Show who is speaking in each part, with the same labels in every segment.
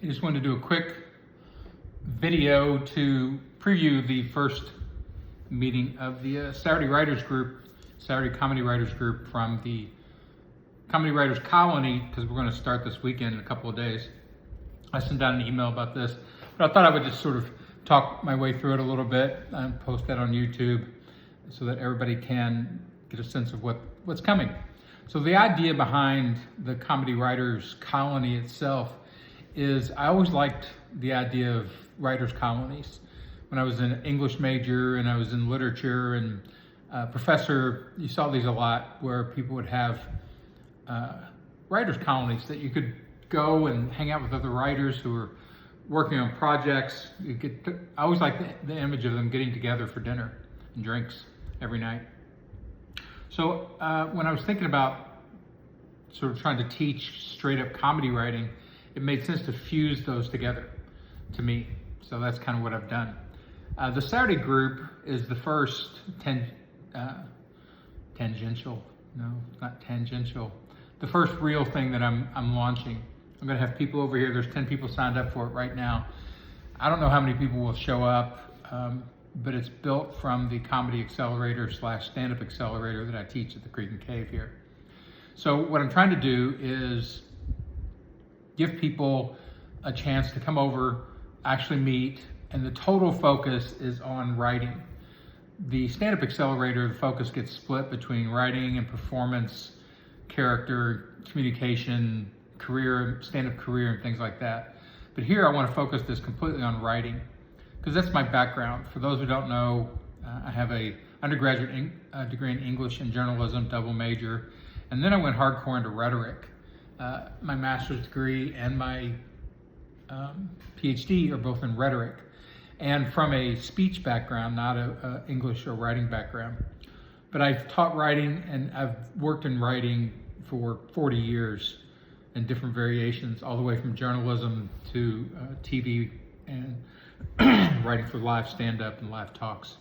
Speaker 1: I just wanted to do a quick video to preview the first meeting of the Saturday Comedy Writers Group from the Comedy Writers Colony, because we're going to start this weekend in a couple of days. I sent out an email about this, but I thought I would just sort of talk my way through it a little bit and post that on YouTube so that everybody can get a sense of what's coming. So the idea behind the Comedy Writers Colony itself is I always liked the idea of writers' colonies. When I was an English major and I was in literature and professor, you saw these a lot where people would have writers' colonies that you could go and hang out with other writers who were working on projects. I always liked the image of them getting together for dinner and drinks every night. So when I was thinking about sort of trying to teach straight up comedy writing, it made sense to fuse those together to me. So that's kind of what I've done. The Saturday group is the first tangential, no, not tangential, the first real thing that I'm launching. I'm gonna have people over here. There's 10 people signed up for it right now. I don't know how many people will show up, but it's built from the Comedy Accelerator / Stand-Up Accelerator that I teach at the Creek and Cave here. So what I'm trying to do is give people a chance to come over, actually meet, and the total focus is on writing. The Stand-Up Accelerator, the focus gets split between writing and performance, character, communication, career, stand-up career, and things like that. But here I want to focus this completely on writing, because that's my background. For those who don't know, I have a undergraduate degree in English and journalism, double major, and then I went hardcore into rhetoric. My master's degree and my PhD are both in rhetoric, and from a speech background, not a English or writing background. But I've taught writing and I've worked in writing for 40 years in different variations, all the way from journalism to TV and writing for live stand-up and live talks.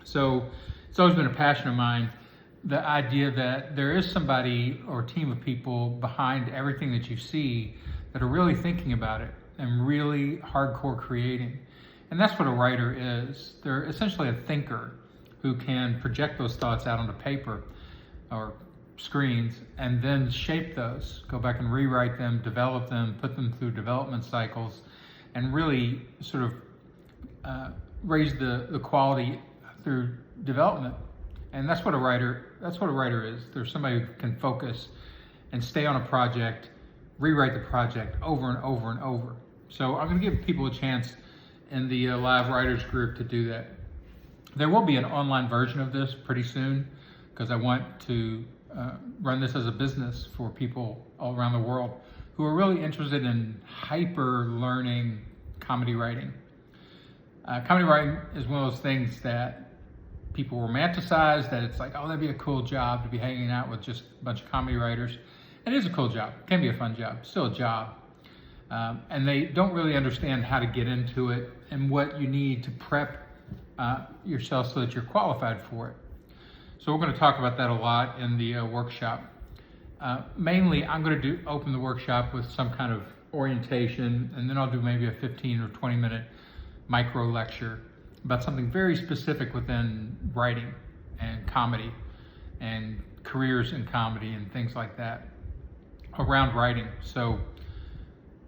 Speaker 1: So it's always been a passion of mine, the idea that there is somebody or a team of people behind everything that you see that are really thinking about it and really hardcore creating. And that's what a writer is. They're essentially a thinker who can project those thoughts out onto paper or screens and then shape those, go back and rewrite them, develop them, put them through development cycles, and really sort of raise the quality through development. And that's what a writer is. There's somebody who can focus and stay on a project, rewrite the project over and over and over. So I'm going to give people a chance in the live writers group to do that. There will be an online version of this pretty soon, because I want to run this as a business for people all around the world who are really interested in hyper learning comedy writing. Comedy writing is one of those things that people romanticize, that it's like, oh, that'd be a cool job to be hanging out with just a bunch of comedy writers. It is a cool job. It can be a fun job, still a job. And they don't really understand how to get into it and what you need to prep yourself so that you're qualified for it. So we're going to talk about that a lot in the workshop. Mainly, I'm going to open the workshop with some kind of orientation, and then I'll do maybe a 15 or 20 minute micro lecture about something very specific within writing and comedy and careers in comedy and things like that around writing. So,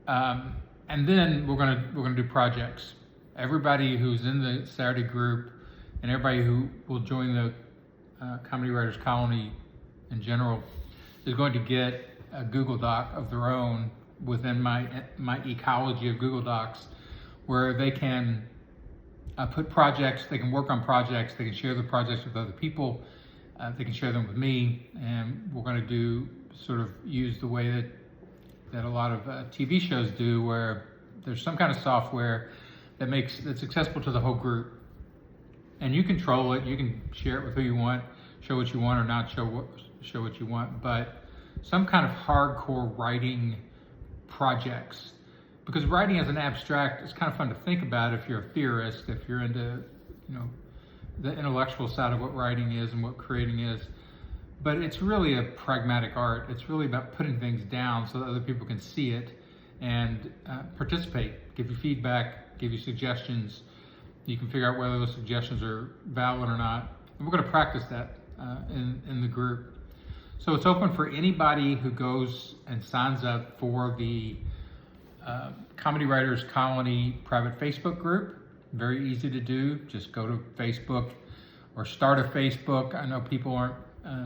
Speaker 1: and then we're gonna do projects. Everybody who's in the Saturday group and everybody who will join the Comedy Writers Colony in general is going to get a Google Doc of their own within my ecology of Google Docs, where they can put projects, they can work on projects, they can share the projects with other people, they can share them with me, and we're going to do sort of use the way that a lot of TV shows do, where there's some kind of software that's accessible to the whole group, and you control it. You can share it with who you want, show what you want, or not show what you want, but some kind of hardcore writing projects. Because writing as an abstract is kind of fun to think about if you're a theorist, if you're into, the intellectual side of what writing is and what creating is. But it's really a pragmatic art. It's really about putting things down so that other people can see it and participate, give you feedback, give you suggestions. You can figure out whether those suggestions are valid or not. And we're going to practice that in the group. So it's open for anybody who goes and signs up for the Comedy Writers Colony private Facebook group. Very easy to do. Just go to Facebook or start a Facebook. I know people aren't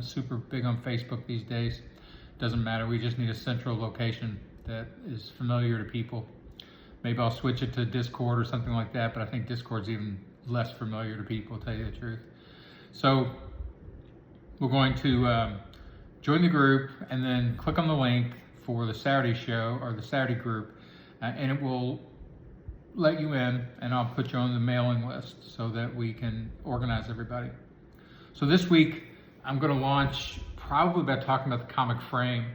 Speaker 1: super big on Facebook these days. Doesn't matter. We just need a central location that is familiar to people. Maybe I'll switch it to Discord or something like that, but I think Discord's even less familiar to people, to tell you the truth. So we're going to join the group and then click on the link for the Saturday show or the Saturday group, and it will let you in, and I'll put you on the mailing list so that we can organize everybody. So this week, I'm going to launch probably by talking about the comic frame,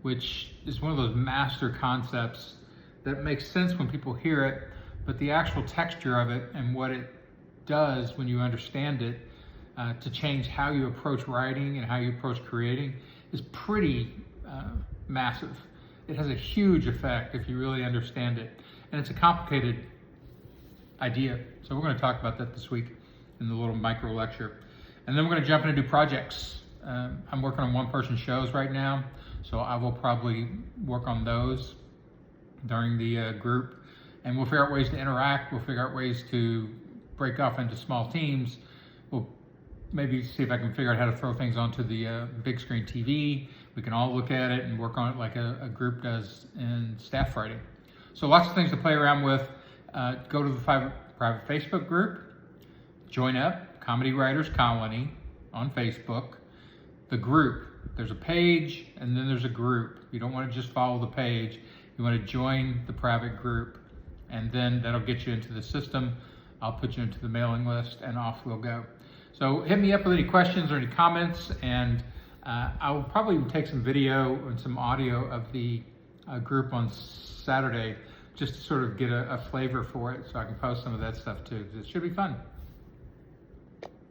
Speaker 1: which is one of those master concepts that makes sense when people hear it, but the actual texture of it and what it does when you understand it to change how you approach writing and how you approach creating is pretty massive. It has a huge effect if you really understand it. And it's a complicated idea. So we're going to talk about that this week in the little micro lecture. And then we're going to jump into projects. I'm working on one-person shows right now, so I will probably work on those during the group. And we'll figure out ways to interact. We'll figure out ways to break off into small teams. We'll maybe see if I can figure out how to throw things onto the big screen TV. We can all look at it and work on it like a group does in staff writing. So lots of things to play around with. Go to the private Facebook group, join up, Comedy Writers Colony on Facebook. The group, there's a page and then there's a group. You don't want to just follow the page. You want to join the private group, and then that'll get you into the system. I'll put you into the mailing list and off we'll go. So hit me up with any questions or any comments, and I'll probably take some video and some audio of the group on Saturday just to sort of get a flavor for it, so I can post some of that stuff too, because it should be fun.